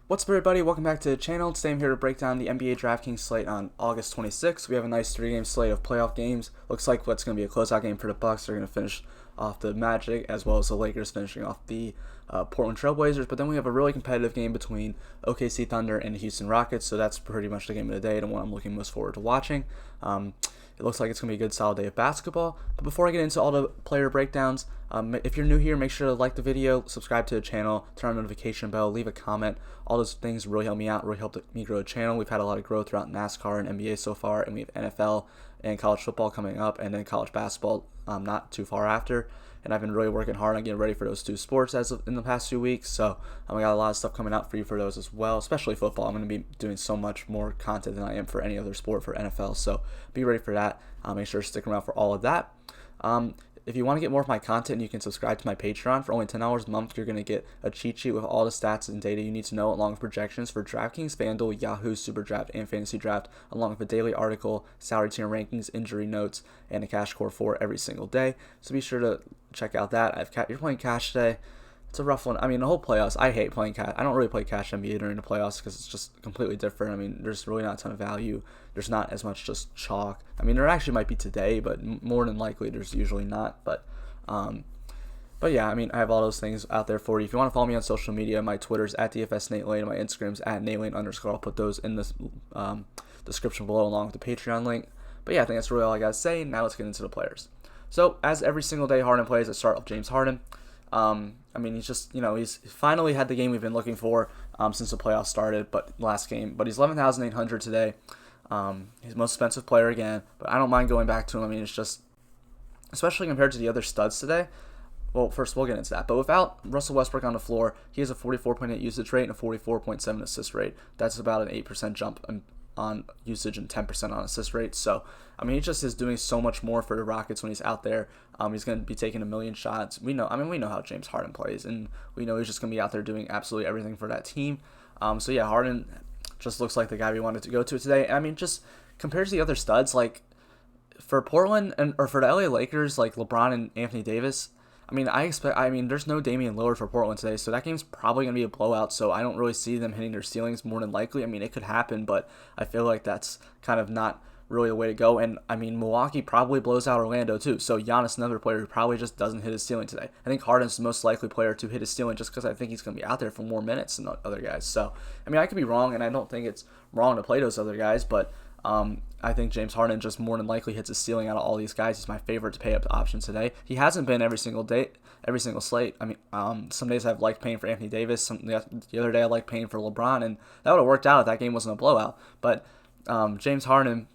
What's up, everybody? Welcome back to the channel. Today I'm here to break down the NBA DraftKings slate on August 26th. We have a nice three-game slate of playoff games. Looks like what's going to be a closeout game for the Bucks. They're going to finish off the Magic, as well as the Lakers finishing off the Portland Trailblazers. But then we have a really competitive game between Okc Thunder and the Houston Rockets. So that's pretty much the game of the day and one I'm looking most forward to watching. It looks like it's going to be a good solid day of basketball. But before I get into all the player breakdowns, if you're new here, make sure to like the video, subscribe to the channel, turn on the notification bell, leave a comment. All those things really help me out, really help me grow the channel. We've had a lot of growth throughout NASCAR and NBA so far, and we have NFL and college football coming up, and then college basketball not too far after. And I've been really working hard on getting ready for those two sports in the past few weeks. So I got a lot of stuff coming out for you for those as well, especially football. I'm going to be doing so much more content than I am for any other sport for NFL. So be ready for that. Make sure to stick around for all of that. If you want to get more of my content, you can subscribe to my Patreon. For only $10 a month, you're going to get a cheat sheet with all the stats and data you need to know, along with projections for DraftKings, FanDuel, Yahoo, SuperDraft, and Fantasy Draft, along with a daily article, salary tier rankings, injury notes, and a cash core for every single day. So be sure to check out that. You're playing cash today. It's a rough one. I mean, the whole playoffs, I hate playing cash. I don't really play cash NBA during the playoffs because it's just completely different. I mean, there's really not a ton of value. There's not as much just chalk. I mean, there actually might be today, but more than likely there's usually not. But yeah, I mean, I have all those things out there for you. If you want to follow me on social media, my Twitter's at DFSNateLane, and my Instagram's at NateLane_. I'll put those in the description below along with the Patreon link. But yeah, I think that's really all I got to say. Now let's get into the players. So, as every single day Harden plays, I start with James Harden. I mean, he's just, he's finally had the game we've been looking for since the playoffs started, but last game. But he's 11,800 today. He's the most expensive player again, but I don't mind going back to him. I mean, it's just, especially compared to the other studs today. Well, first we'll get into that. But without Russell Westbrook on the floor, he has a 44.8 usage rate and a 44.7 assist rate. That's about an 8% jump on usage and 10% on assist rate. So, I mean, he just is doing so much more for the Rockets when he's out there. He's going to be taking a million shots. We know how James Harden plays, and we know he's just going to be out there doing absolutely everything for that team. So, yeah, Harden just looks like the guy we wanted to go to today. I mean, just compared to the other studs, like for Portland or for the LA Lakers, like LeBron and Anthony Davis, I mean, there's no Damian Lillard for Portland today, so that game's probably going to be a blowout, so I don't really see them hitting their ceilings more than likely. I mean, it could happen, but I feel like that's kind of not really the way to go. And, I mean, Milwaukee probably blows out Orlando, too, so Giannis, another player who probably just doesn't hit his ceiling today. I think Harden's the most likely player to hit his ceiling just because I think he's going to be out there for more minutes than the other guys. So, I mean, I could be wrong, and I don't think it's wrong to play those other guys, but I think James Harden just more than likely hits his ceiling out of all these guys. He's my favorite to pay up the option today. He hasn't been every single day, every single slate. I mean, some days I've liked paying for Anthony Davis. The other day I liked paying for LeBron, and that would have worked out if that game wasn't a blowout. But James Harden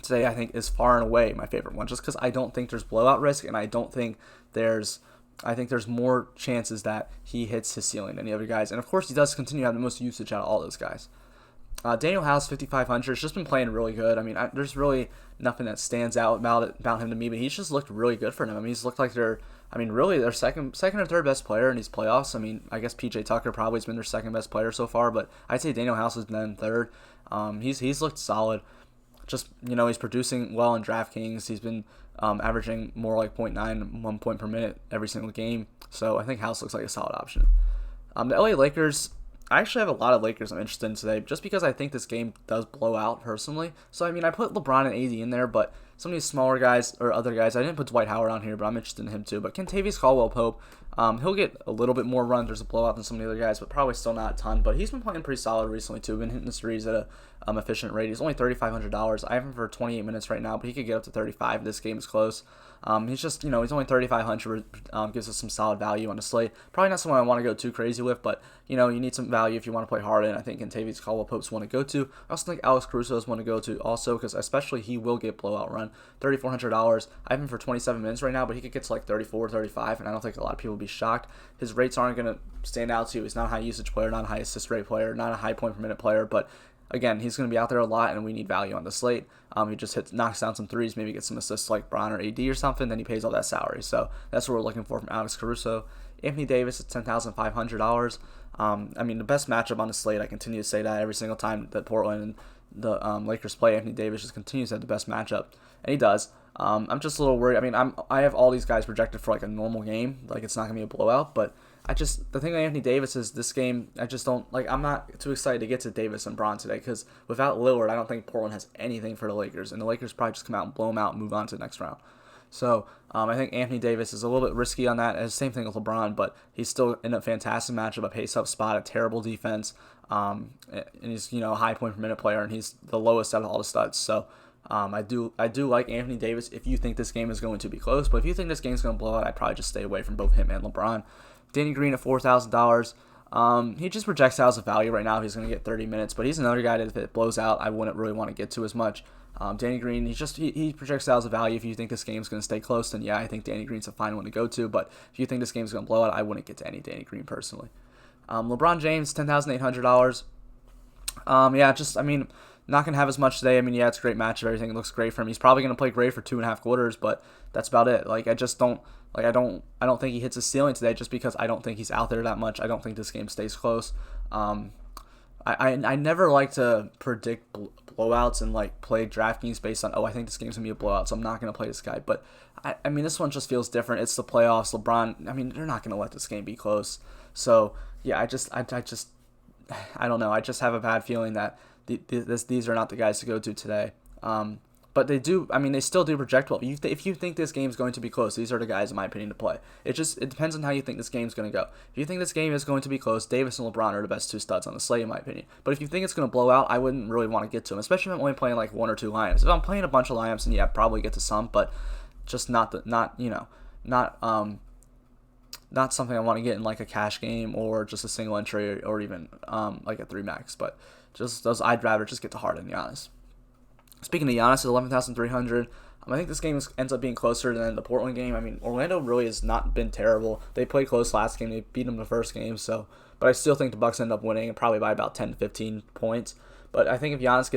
today I think is far and away my favorite one, just because I don't think there's blowout risk, and I think there's more chances that he hits his ceiling than the other guys. And of course, he does continue to have the most usage out of all those guys. Daniel House, 5,500, has just been playing really good. I mean, there's really nothing that stands out about him to me, but he's just looked really good for them. I mean, he's looked like really their second or third best player in these playoffs. I mean, I guess PJ Tucker probably has been their second best player so far, but I'd say Daniel House has been third. He's looked solid. Just, he's producing well in DraftKings. He's been averaging more like 0.9, 1 point per minute every single game. So I think House looks like a solid option. The LA Lakers, I actually have a lot of Lakers I'm interested in today just because I think this game does blow out personally. So, I mean, I put LeBron and AD in there, but some of these smaller guys or other guys, I didn't put Dwight Howard on here, but I'm interested in him too. But Kentavious Caldwell-Pope, he'll get a little bit more run. There's a blowout than some of the other guys, but probably still not a ton. But he's been playing pretty solid recently too. Been hitting the threes at a efficient rate. He's only $3,500. I have him for 28 minutes right now, but he could get up to 35 if this game is close. He's just, he's only 3,500, gives us some solid value on the slate. Probably not someone I want to go too crazy with, but, you need some value if you want to play Harden. I think Kentavious Caldwell-Pope's one to go to. I also think Alex Caruso's one to go to also, because especially he will get blowout run. $3,400. I have him for 27 minutes right now, but he could get to like 34, 35, and I don't think a lot of people will be shocked. His rates aren't going to stand out to you. He's not a high usage player, not a high assist rate player, not a high point per minute player, but again, he's going to be out there a lot, and we need value on the slate. He just knocks down some threes, maybe gets some assists like Bron or AD or something, then he pays all that salary. So that's what we're looking for from Alex Caruso. Anthony Davis at $10,500. I mean, the best matchup on the slate, I continue to say that every single time that Portland and the Lakers play, Anthony Davis just continues to have the best matchup, and he does. I'm just a little worried. I mean, I have all these guys projected for like a normal game, like it's not going to be a blowout, but the thing with Anthony Davis is this game, I just don't, like, I'm not too excited to get to Davis and Bron today because without Lillard, I don't think Portland has anything for the Lakers, and the Lakers probably just come out and blow them out and move on to the next round. So I think Anthony Davis is a little bit risky on that. And same thing with LeBron, but he's still in a fantastic matchup, a pace-up spot, a terrible defense, and he's a high point per minute player, and he's the lowest out of all the studs. So I do like Anthony Davis if you think this game is going to be close, but if you think this game is going to blow out, I'd probably just stay away from both him and LeBron. Danny Green at $4,000. He just projects out as a value right now. He's going to get 30 minutes, but he's another guy that if it blows out, I wouldn't really want to get to as much. Danny Green, he projects out as a value. If you think this game's going to stay close, then yeah, I think Danny Green's a fine one to go to. But if you think this game's going to blow out, I wouldn't get to any Danny Green personally. LeBron James, $10,800. Not going to have as much today. It's a great matchup. Everything looks great for him. He's probably going to play great for 2.5 quarters, but that's about it. I don't think he hits his ceiling today just because I don't think he's out there that much. I don't think this game stays close. I never like to predict blowouts and play DraftKings based on, I think this game's going to be a blowout, so I'm not going to play this guy. But, this one just feels different. It's the playoffs. LeBron, they're not going to let this game be close. So, yeah, I don't know. I just have a bad feeling that these are not the guys to go to today. But they still do project well. If you think this game's going to be close, these are the guys, in my opinion, to play. It depends on how you think this game's going to go. If you think this game is going to be close, Davis and LeBron are the best two studs on the slate, in my opinion. But if you think it's going to blow out, I wouldn't really want to get to them, especially if I'm only playing one or two lineups. If I'm playing a bunch of lineups, then yeah, probably get to some, but just not something I want to get in a cash game or just a single entry or even a 3 max. But I'd rather just get to Harden and Giannis. Speaking of Giannis at 11,300, I think this game ends up being closer than the Portland game. Orlando really has not been terrible. They played close last game. They beat them the first game. But I still think the Bucks end up winning, probably by about 10 to 15 points. But I think if Giannis,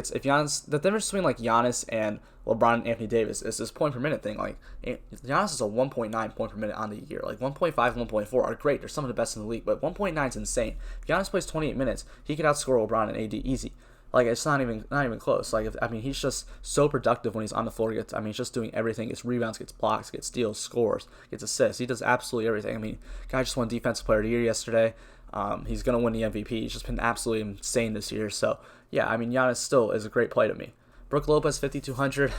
the difference between Giannis and LeBron and Anthony Davis is this point per minute thing. Giannis is a 1.9 point per minute on the year. 1.5, 1.4 are great. They're some of the best in the league. But 1.9 is insane. If Giannis plays 28 minutes, he could outscore LeBron and AD easy. It's not even close. He's just so productive when he's on the floor. He's just doing everything. Gets rebounds, gets blocks, gets steals, scores, gets assists. He does absolutely everything. Guy just won Defensive Player of the Year yesterday. He's gonna win the MVP. He's just been absolutely insane this year. So yeah, Giannis still is a great play to me. Brook Lopez, 5,200.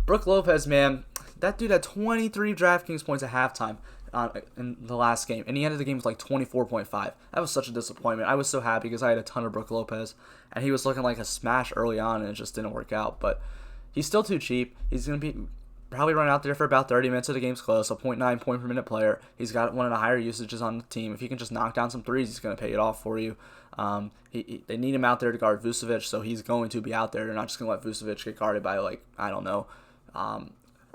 Brook Lopez, man, that dude had 23 DraftKings points at halftime in the last game, and he ended the game with 24.5. That was such a disappointment. I was so happy because I had a ton of Brook Lopez, and he was looking like a smash early on, and it just didn't work out. But he's still too cheap. He's going to be probably run out there for about 30 minutes of the game's close, a 0.9 point per minute player. He's got one of the higher usages on the team. If he can just knock down some threes, he's going to pay it off for you. They need him out there to guard Vucevic, so he's going to be out there. They're not just going to let Vucevic get guarded by, Ersan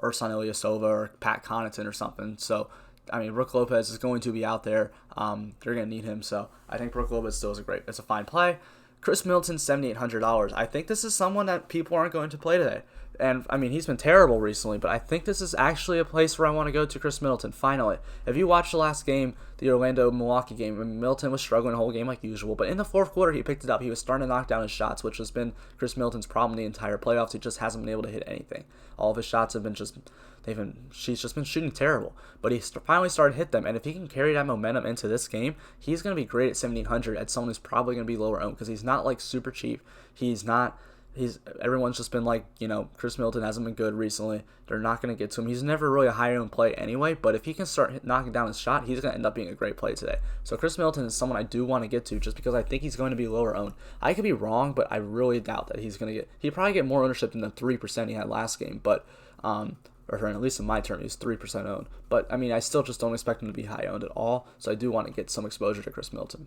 Ilyasova or Pat Connaughton or something. So Brook Lopez is going to be out there. They're going to need him. So I think Brook Lopez still is it's a fine play. Chris Middleton, $7,800. I think this is someone that people aren't going to play today. And, he's been terrible recently, but I think this is actually a place where I want to go to Chris Middleton, finally. If you watch the last game, the Orlando-Milwaukee game, Middleton was struggling the whole game like usual, but in the fourth quarter, he picked it up. He was starting to knock down his shots, which has been Chris Middleton's problem the entire playoffs. He just hasn't been able to hit anything. All of his shots have been she's just been shooting terrible, but he finally started to hit them, and if he can carry that momentum into this game, he's going to be great at 1,700 at someone who's probably going to be lower owned, because he's not super cheap. Everyone's just been Chris Middleton hasn't been good recently. They're not going to get to him. He's never really a higher owned play anyway, but if he can start knocking down his shot, he's going to end up being a great play today. So Chris Middleton is someone I do want to get to just because I think he's going to be lower owned. I could be wrong, but I really doubt that he'd probably get more ownership than the 3% he had last game, but or at least in my term, he's 3% owned. But I still just don't expect him to be high owned at all, so I do want to get some exposure to Chris Middleton.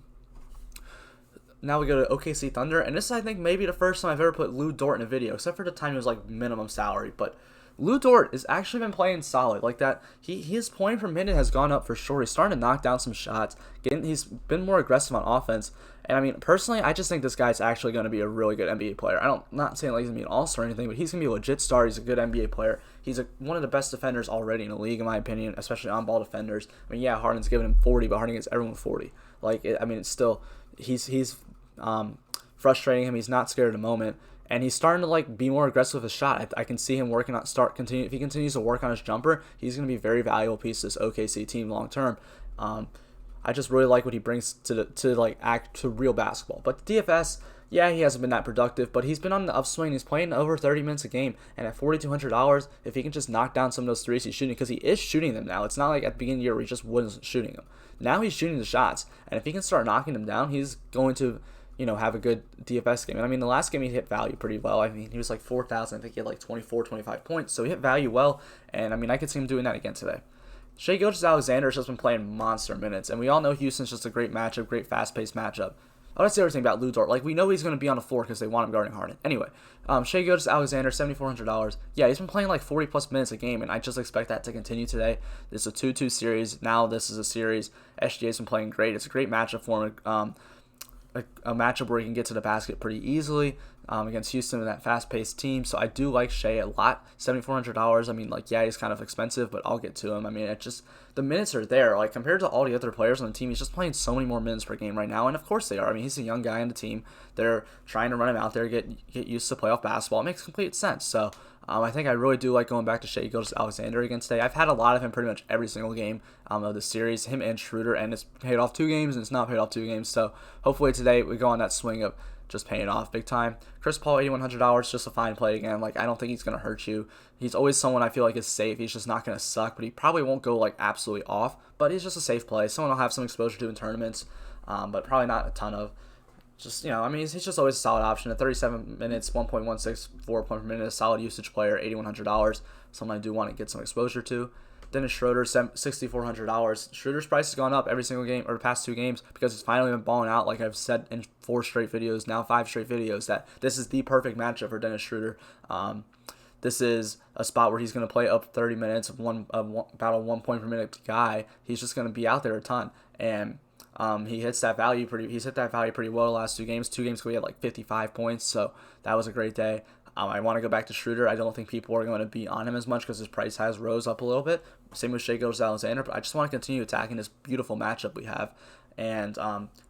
Now we go to Okc Thunder, and this is, I think, maybe the first time I've ever put Lou Dort in a video, except for the time he was minimum salary. But Lou Dort has actually been playing solid like that. His point per minute has gone up for sure. He's starting to knock down some shots. He's been more aggressive on offense. And personally, I just think this guy's actually going to be a really good NBA player. Not saying he's going to be an all-star or anything, but he's going to be a legit star. He's a good NBA player. He's one of the best defenders already in the league, in my opinion, especially on-ball defenders. Harden's giving him 40, but Harden gets everyone 40. It's still he's frustrating him. He's not scared of the moment, and he's starting to be more aggressive with his shot. I can see him working on if he continues to work on his jumper, he's going to be a very valuable piece to this OKC team long term. I just really like what he brings to real basketball. But the DFS, yeah, he hasn't been that productive, but he's been on the upswing. He's playing over 30 minutes a game, and at $4,200, if he can just knock down some of those threes he's shooting, because he is shooting them now. It's not like at the beginning of the year where he just wasn't shooting them. Now he's shooting the shots, and if he can start knocking them down, he's going to, have a good DFS game. And I mean, the last game he hit value pretty well. I mean, he was like 4,000. I think he had like 24, 25 points, so he hit value well, and I mean, I could see him doing that again today. Shai Gilgeous-Alexander's just been playing monster minutes, and we all know Houston's just a great matchup, great fast-paced matchup. I would say everything about Lu Dort. Like, we know he's going to be on the floor because they want him guarding Harden. Anyway, Shai Gilgeous-Alexander, $7,400. Yeah, he's been playing like 40-plus minutes a game, and I just expect that to continue today. This is a 2-2 series. Now this is a series. SGA's been playing great. It's a great matchup for him. A matchup where he can get to the basket pretty easily against Houston and that fast-paced team. So I do like Shai a lot. $7,400. I mean, like, yeah, he's kind of expensive, but I'll get to him. I mean, it just, the minutes are there. Like, compared to all the other players on the team, he's just playing so many more minutes per game right now. And of course they are. I mean, he's a young guy on the team. They're trying to run him out there, get used to playoff basketball. It makes complete sense. So I think I really do like going back to Shai Gilgeous-Alexander again today. I've had a lot of him pretty much every single game of the series, him and Schroeder, and it's paid off 2 games, and it's not paid off 2 games. So hopefully today we go on that swing of just paying off big time. Chris Paul, $8,100, just a fine play again. Like, I don't think he's going to hurt you. He's always someone I feel like is safe. He's just not going to suck, but he probably won't go like absolutely off, but he's just a safe play. Someone I'll have some exposure to in tournaments, but probably not a ton of. Just, I mean, he's just always a solid option. At 37 minutes, 1.164 point per minute, a solid usage player, $8,100. Someone I do want to get some exposure to. Dennis Schroeder, $6,400. Schroeder's price has gone up every single game, or the past 2 games, because he's finally been balling out. Like I've said in 4 straight videos, now 5 straight videos, that this is the perfect matchup for Dennis Schroeder. This is a spot where he's going to play up 30 minutes, about a 1 point per minute guy. He's just going to be out there a ton, and he's hit that value pretty well the last 2 games. 2 games we had like 55 points, so that was a great day. I want to go back to Schroeder. I don't think people are going to be on him as much because his price has rose up a little bit. Same with Shai Gilgeous-Alexander, but I just want to continue attacking this beautiful matchup we have and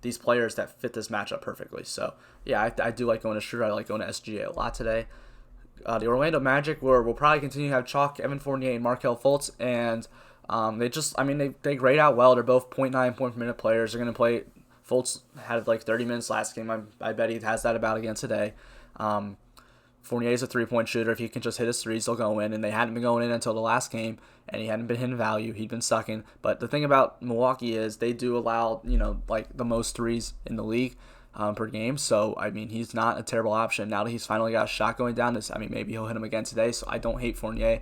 these players that fit this matchup perfectly. So yeah, I do like going to Schroeder. I like going to SGA a lot today. The Orlando Magic, where we'll probably continue to have chalk, Evan Fournier and Markelle Fultz, and they grade out well. They're both 0.9 point per minute players. They're going to play. Fultz had like 30 minutes last game. I bet he has that about again today. Fournier's a 3-point shooter. If he can just hit his threes, he'll go in, and they hadn't been going in until the last game, and he hadn't been hitting value. He'd been sucking. But the thing about Milwaukee is they do allow, like the most threes in the league per game. So, I mean, he's not a terrible option. Now that he's finally got a shot going down, maybe he'll hit him again today. So I don't hate Fournier.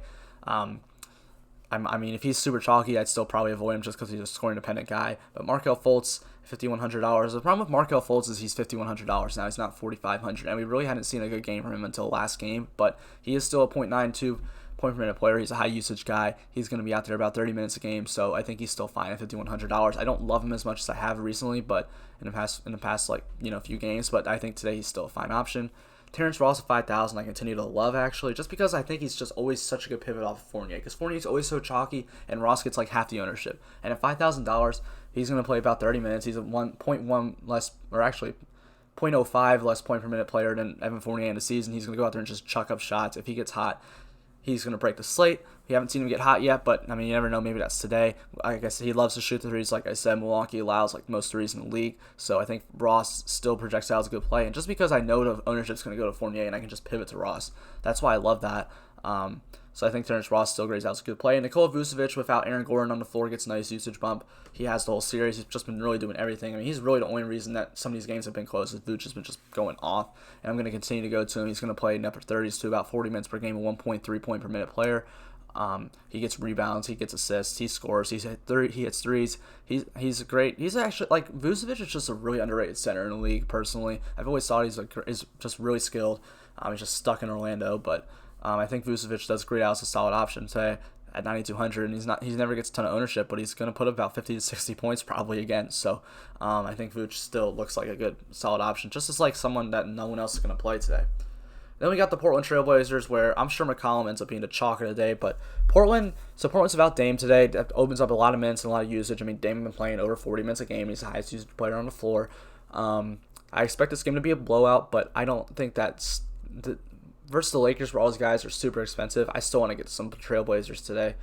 If he's super chalky, I'd still probably avoid him just because he's a scoring-dependent guy. But Markelle Fultz, $5,100. The problem with Markelle Fultz is he's $5,100 now. He's not $4,500, and we really hadn't seen a good game from him until last game. But he is still a .92 point per minute player. He's a high-usage guy. He's going to be out there about 30 minutes a game, so I think he's still fine at $5,100. I don't love him as much as I have recently, but in the past few games. But I think today he's still a fine option. Terrence Ross at $5,000, I continue to love, actually, just because I think he's just always such a good pivot off of Fournier, because Fournier's always so chalky, and Ross gets like half the ownership. And at $5,000, he's going to play about 30 minutes. He's a 1.1 less, or actually 0.05 less point per minute player than Evan Fournier in the season. He's going to go out there and just chuck up shots. If he gets hot, he's going to break the slate. We haven't seen him get hot yet, but, you never know. Maybe that's today. Like I said, he loves to shoot the threes. Like I said, Milwaukee allows like most threes in the league. So I think Ross still projects out as a good play. And just because I know the ownership's going to go to Fournier and I can just pivot to Ross, that's why I love that. So I think Terrence Ross still grades out as a good play. And Nikola Vucevic, without Aaron Gordon on the floor, gets a nice usage bump. He has the whole series. He's just been really doing everything. He's really the only reason that some of these games have been close. Is Vuce has been just going off. And I'm going to continue to go to him. He's going to play in upper 30s to about 40 minutes per game, a 1.3 point per minute player. He gets rebounds, he gets assists, he scores, he hits threes. He's great. He's actually like Vucevic is just a really underrated center in the league. Personally, I've always thought he's just really skilled. He's just stuck in Orlando, but I think Vucevic does great out as a solid option today at 9,200, and he never gets a ton of ownership, but he's going to put up about 50 to 60 points probably again. So I think Vuce still looks like a good solid option, just as like someone that no one else is going to play today. Then we got the Portland Trailblazers, where I'm sure McCollum ends up being the chalk of the day. But Portland's without Dame today. That opens up a lot of minutes and a lot of usage. Dame has been playing over 40 minutes a game. He's the highest used player on the floor. I expect this game to be a blowout, but I don't think that's versus the Lakers, where all these guys are super expensive. I still want to get some Trailblazers today.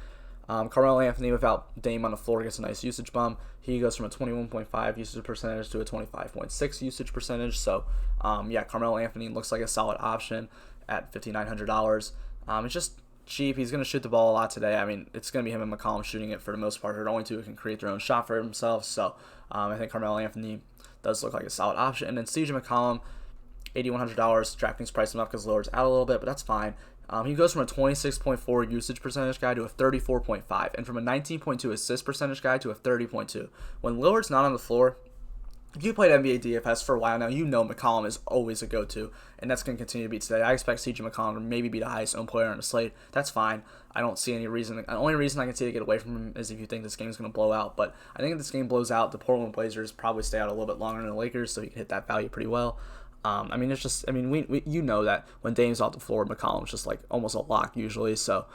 Carmelo Anthony without Dame on the floor gets a nice usage bump. He goes from a 21.5 usage percentage to a 25.6 usage percentage. So, Carmelo Anthony looks like a solid option at $5,900. It's just cheap. He's going to shoot the ball a lot today. I mean, it's going to be him and McCollum shooting it for the most part. They're the only two who can create their own shot for themselves. So, I think Carmelo Anthony does look like a solid option. And then CJ McCollum, $8,100. DraftKings priced him up because Lillard's out a little bit, but that's fine. He goes from a 26.4 usage percentage guy to a 34.5, and from a 19.2 assist percentage guy to a 30.2. When Lillard's not on the floor, if you played NBA DFS for a while now, you know McCollum is always a go-to, and that's going to continue to be today. I expect CJ McCollum to maybe be the highest owned player on the slate. That's fine. I don't see any reason. The only reason I can see to get away from him is if you think this game's going to blow out. But I think if this game blows out, the Portland Blazers probably stay out a little bit longer than the Lakers, so he can hit that value pretty well. We you know that when Dame's off the floor, McCollum's just like almost a lock usually. So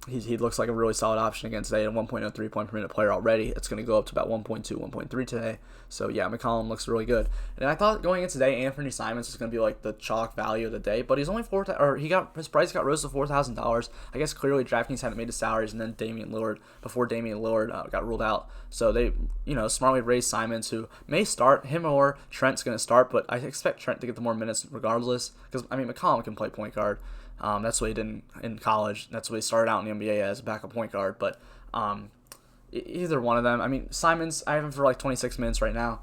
he looks like a really solid option again today. At 1.03 point per minute player already. It's going to go up to about 1.2, 1.3 today. So yeah, McCollum looks really good. And I thought going into today, Anthony Simons was going to be like the chalk value of the day, but he's only his price got rose to $4,000. I guess clearly DraftKings hadn't made the salaries, and then before Damian Lillard got ruled out. So they smartly raised Simons, who may start. Him or Trent's going to start, but I expect Trent to get the more minutes regardless, because McCollum can play point guard. That's what he did in college. That's what he started out in the NBA as a backup point guard. But either one of them. Simons, I have him for like 26 minutes right now.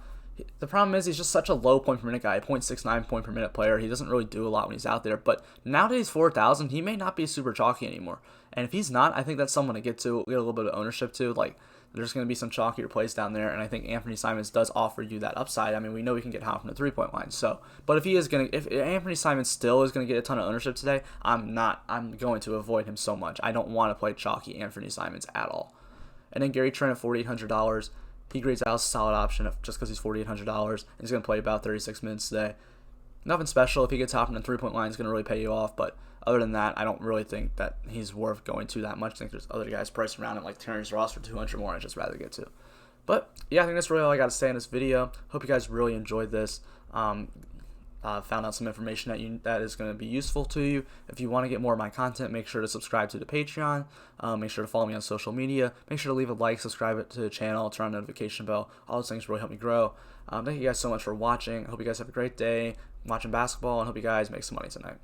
The problem is he's just such a low point per minute guy, 0.69 point per minute player. He doesn't really do a lot when he's out there. But now that he's 4,000, he may not be super chalky anymore. And if he's not, I think that's someone to get a little bit of ownership to. Like, there's going to be some chalkier plays down there, and I think Anthony Simons does offer you that upside. We know he can get hot from the three-point line. So, but if Anthony Simons still is going to get a ton of ownership today, I'm going to avoid him so much. I don't want to play chalky Anthony Simons at all. And then Gary Trent at $4,800. He grades out as a solid option just because he's $4,800. He's going to play about 36 minutes today. Nothing special. If he gets hot from the three-point line, it's going to really pay you off, but other than that, I don't really think that he's worth going to that much. I think there's other guys priced around him like Terrence Ross for 200 more I'd just rather get to. But yeah, I think that's really all I got to say in this video. Hope you guys really enjoyed this. Found out some information that is going to be useful to you. If you want to get more of my content, make sure to subscribe to the Patreon. Make sure to follow me on social media. Make sure to leave a like, subscribe to the channel, turn on the notification bell. All those things really help me grow. Thank you guys so much for watching. I hope you guys have a great day watching basketball, and hope you guys make some money tonight.